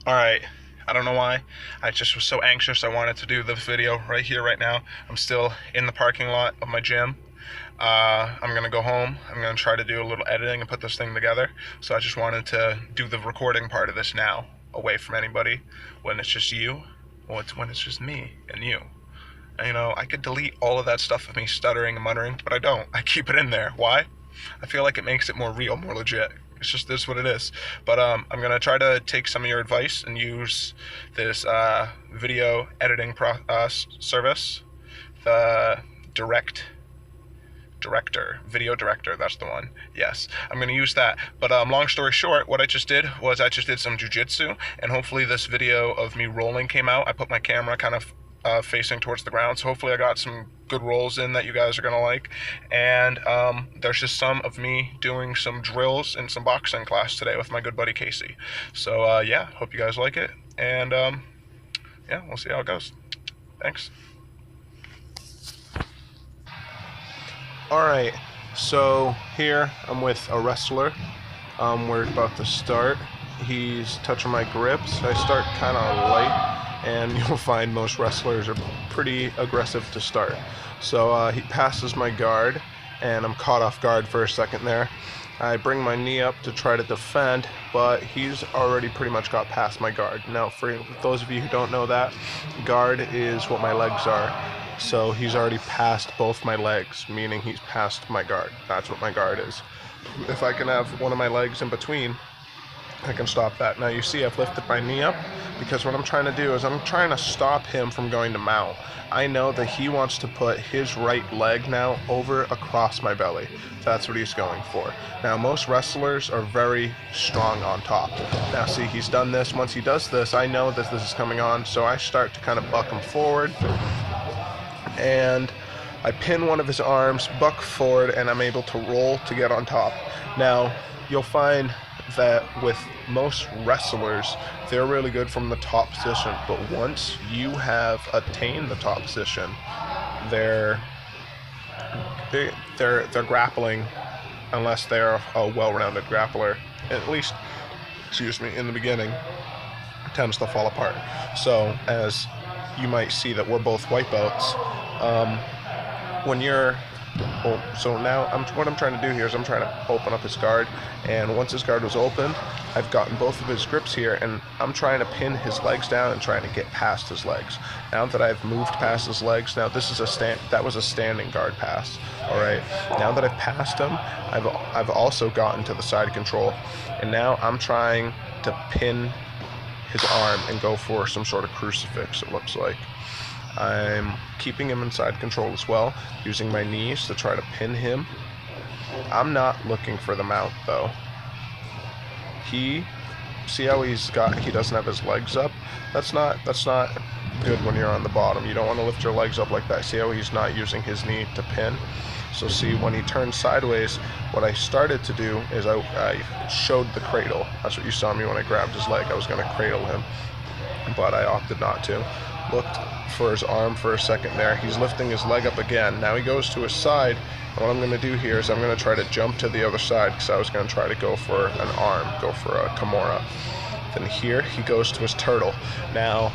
Alright, I don't know why. I just was so anxious. I wanted to do the video right here, right now. I'm still in the parking lot of my gym. I'm gonna go home. I'm gonna try to do a little editing and put this thing together. So I just wanted to do the recording part of this now, away from anybody. When it's just you, well, it's when it's just me and you. And, I could delete all of that stuff of me stuttering and muttering, but I don't. I keep it in there. Why? I feel like it makes it more real, more legit. It's just this what it is. But I'm gonna try to take some of your advice and use this video editing service, the video director, that's the one. Yes, I'm gonna use that. But long story short, what I just did was I just did some jujitsu, and hopefully this video of me rolling came out. I put my camera kind of facing towards the ground, so hopefully I got some good rolls in that you guys are gonna like. And there's just some of me doing some drills in some boxing class today with my good buddy Casey. So yeah, hope you guys like it, and yeah, we'll see how it goes. Thanks. Alright, so here I'm with a wrestler. We're about to start. He's touching my grips. I start kind of light, and you'll find most wrestlers are pretty aggressive to start. So he passes my guard, and I'm caught off guard for a second there. I bring my knee up to try to defend, but he's already pretty much got past my guard. Now, for those of you who don't know that, guard is what my legs are. So he's already passed both my legs, meaning he's past my guard. That's what my guard is. If I can have one of my legs in between, I can stop that. Now you see I've lifted my knee up because what I'm trying to do is I'm trying to stop him from going to mount. I know that he wants to put his right leg now over across my belly. That's what he's going for. Now most wrestlers are very strong on top. Now see, he's done this. Once he does this, I know that this is coming on, so I start to kind of buck him forward, and I pin one of his arms, buck forward, and I'm able to roll to get on top. Now you'll find that with most wrestlers, they're really good from the top position, but once you have attained the top position, they're grappling, unless they're a well-rounded grappler, at least, in the beginning, tends to fall apart. So as you might see that we're both white belts, so now what I'm trying to do here is I'm trying to open up his guard, and once his guard was opened, I've gotten both of his grips here, and I'm trying to pin his legs down and trying to get past his legs. Now that I've moved past his legs, now this is that was a standing guard pass. All right, now that I've passed him, I've also gotten to the side control, and now I'm trying to pin his arm and go for some sort of crucifix, it looks like. I'm keeping him inside control as well, using my knees to try to pin him. I'm not looking for the mount though. See how he doesn't have his legs up? That's not good when you're on the bottom. You don't want to lift your legs up like that. See how he's not using his knee to pin? So see, when he turned sideways, what I started to do is I showed the cradle. That's what you saw me when I grabbed his leg. I was going to cradle him, but I opted not to. Looked for his arm for a second there. He's lifting his leg up again. Now he goes to his side, and what I'm going to do here is I'm going to try to jump to the other side, because I was going to try to go for an arm, go for a Kimura. Then here he goes to his turtle. Now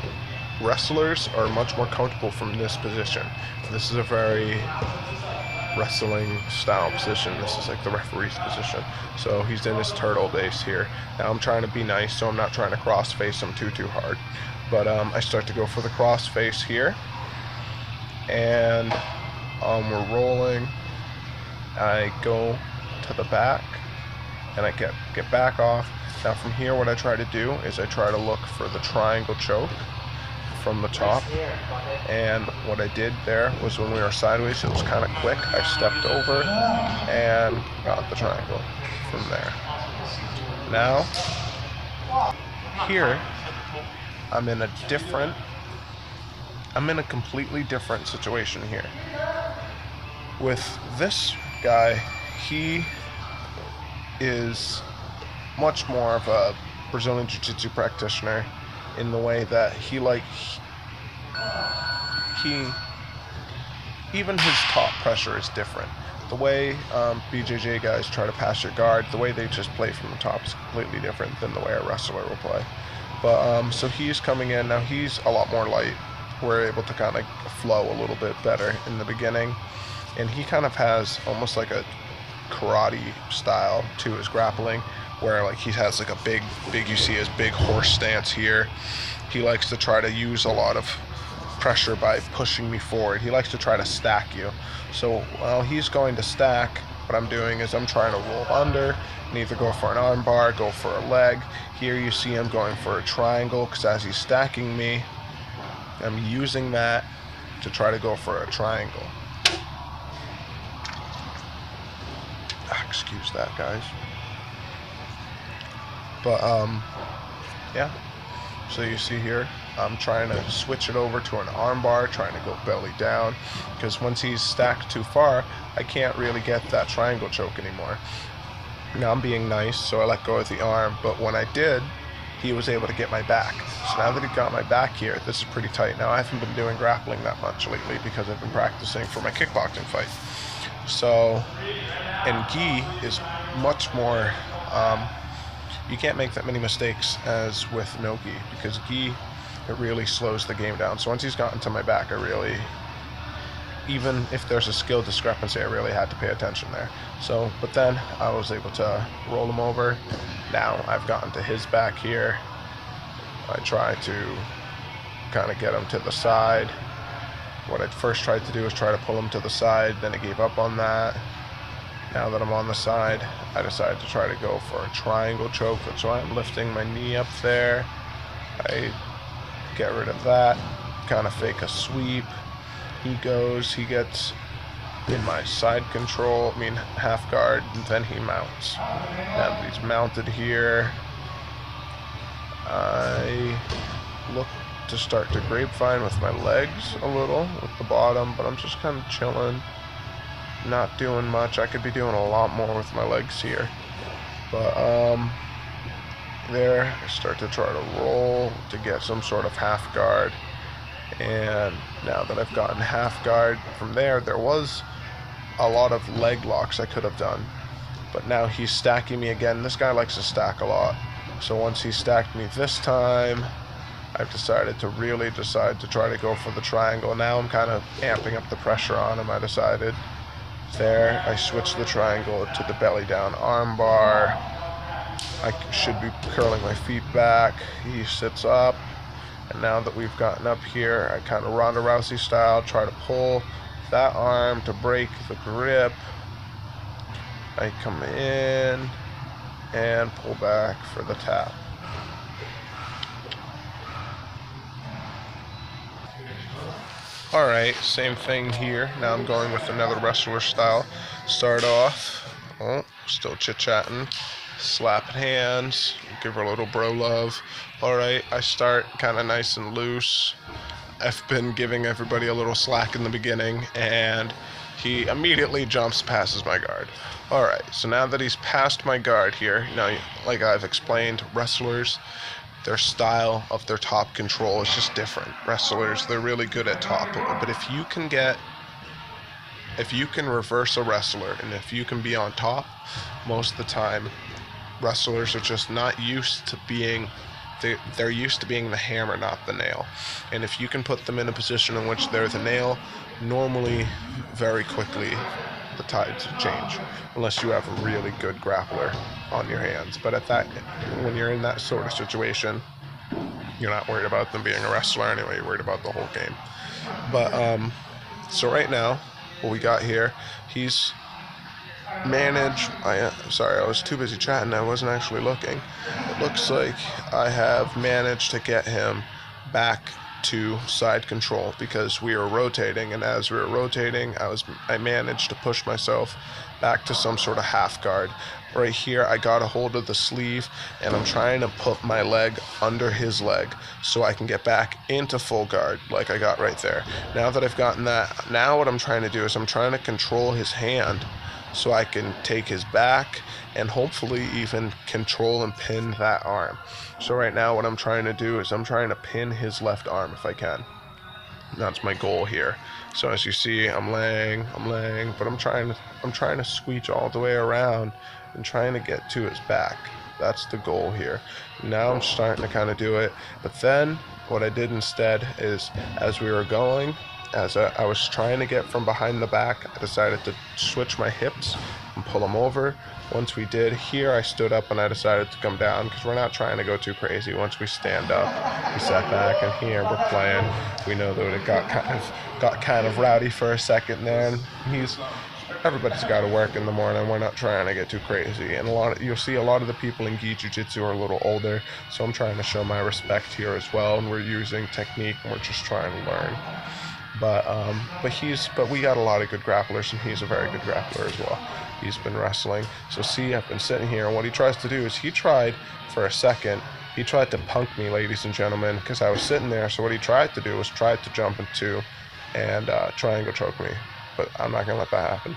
wrestlers are much more comfortable from this position. This is a very wrestling style position. This is like the referee's position. So he's in his turtle base here. Now I'm trying to be nice, so I'm not trying to cross face him too hard. But I start to go for the cross face here, and we're rolling. I go to the back, and I get back off. Now from here, what I try to do is I try to look for the triangle choke from the top. And what I did there was, when we were sideways, it was kind of quick. I stepped over and got the triangle from there. Now here, I'm in a completely different situation here. With this guy, he is much more of a Brazilian Jiu-Jitsu practitioner in the way that even his top pressure is different. The way BJJ guys try to pass your guard, the way they just play from the top is completely different than the way a wrestler will play. But so he's coming in now. He's a lot more light. We're able to kind of flow a little bit better in the beginning, and he kind of has almost like a karate style to his grappling, where like he has like a big you see his big horse stance here. He likes to try to use a lot of pressure by pushing me forward. He likes to try to stack you. So while he's going to stack, what I'm doing is I'm trying to roll under and either go for an arm bar, go for a leg. Here you see him going for a triangle, because as he's stacking me, I'm using that to try to go for a triangle. Excuse that, guys. But yeah, so you see here I'm trying to switch it over to an arm bar, trying to go belly down, because once he's stacked too far, I can't really get that triangle choke anymore. Now I'm being nice, so I let go of the arm, but when I did, he was able to get my back. So now that he got my back here, this is pretty tight. Now I haven't been doing grappling that much lately because I've been practicing for my kickboxing fight. So, and gi is much more, you can't make that many mistakes as with no gi, because gi, it really slows the game down. So once he's gotten to my back, I really, even if there's a skill discrepancy, I really had to pay attention there. So, but then I was able to roll him over. Now I've gotten to his back here. I try to kind of get him to the side. What I first tried to do was try to pull him to the side, then I gave up on that. Now that I'm on the side, I decided to try to go for a triangle choke. That's why I'm lifting my knee up there. I get rid of that, kind of fake a sweep. He gets in my side control, half guard, and then he mounts. Now that he's mounted here, I look to start to grapevine with my legs a little with the bottom, but I'm just kind of chilling, not doing much. I could be doing a lot more with my legs here. But there, I start to try to roll to get some sort of half guard. And now that I've gotten half guard from there was a lot of leg locks I could have done, but now he's stacking me again. This guy likes to stack a lot, so once he stacked me this time, I've decided to try to go for the triangle. Now I'm kind of amping up the pressure on him. I decided there, I switched the triangle to the belly down arm bar. I should be curling my feet back. He sits up. And now that we've gotten up here, I kind of Ronda Rousey style try to pull that arm to break the grip. I come in and pull back for the tap. Alright, same thing here. Now I'm going with another wrestler style. Start off, still chit-chatting, slapping hands, give her a little bro love. Alright, I start kind of nice and loose. I've been giving everybody a little slack in the beginning, and he immediately passes my guard. Alright, so now that he's passed my guard here, now, like I've explained, wrestlers, their style of their top control is just different. Wrestlers, they're really good at top, but if you can reverse a wrestler, and if you can be on top, most of the time, wrestlers are just not used to being, they're used to being the hammer, not the nail. And if you can put them in a position in which they're the nail, normally, very quickly, the tides change, unless you have a really good grappler on your hands. But when you're in that sort of situation, you're not worried about them being a wrestler anyway, you're worried about the whole game. But, so right now, what we got here, he's managed, sorry, I was too busy chatting, I wasn't actually looking. It looks like I have managed to get him back to side control because we were rotating, and as we were rotating, I managed to push myself back to some sort of half guard. Right here, I got a hold of the sleeve, and I'm trying to put my leg under his leg so I can get back into full guard like I got right there. Now that I've gotten that, now what I'm trying to do is I'm trying to control his hand so I can take his back and hopefully even control and pin that arm. So right now what I'm trying to do is I'm trying to pin his left arm if I can. That's my goal here. So as you see, I'm laying, but I'm trying to squeeze all the way around and trying to get to his back. That's the goal here. Now I'm starting to kind of do it. But then what I did instead is, as we were going, as I was trying to get from behind the back, I decided to switch my hips and pull them over. Once we did here, I stood up and I decided to come down because we're not trying to go too crazy. Once we stand up, we sat back, and here we're playing. We know that it got kind of rowdy for a second there, and everybody's got to work in the morning. We're not trying to get too crazy, and you'll see a lot of the people in gi jiu-jitsu are a little older, so I'm trying to show my respect here as well, and we're using technique and we're just trying to learn. But we got a lot of good grapplers, and he's a very good grappler as well. He's been wrestling. So see, I've been sitting here, and what he tries to do is he tried to punk me, ladies and gentlemen, because I was sitting there. So what he tried to do was try to jump into and triangle choke me, but I'm not gonna let that happen.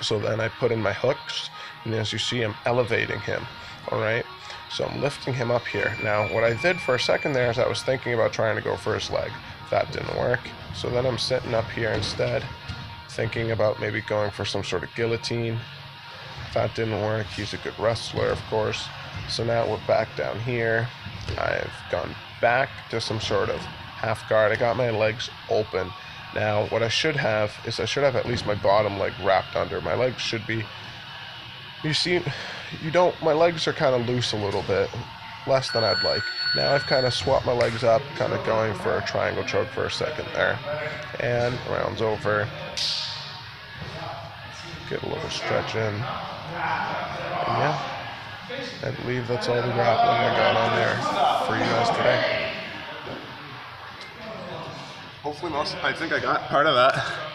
So then I put in my hooks, and as you see, I'm elevating him. All right. So I'm lifting him up here. Now, what I did for a second there is I was thinking about trying to go for his leg. That didn't work. So then I'm sitting up here instead, thinking about maybe going for some sort of guillotine. That didn't work. He's a good wrestler, of course. So now we're back down here. I've gone back to some sort of half guard. I got my legs open. Now, what I should have is at least my bottom leg wrapped under. My legs should be, my legs are kind of loose a little bit, less than I'd like. Now I've kind of swapped my legs up, kind of going for a triangle choke for a second there. And round's over. Get a little stretch in. And yeah, I believe that's all the grappling I got on there for you guys today. Hopefully I think I got part of that.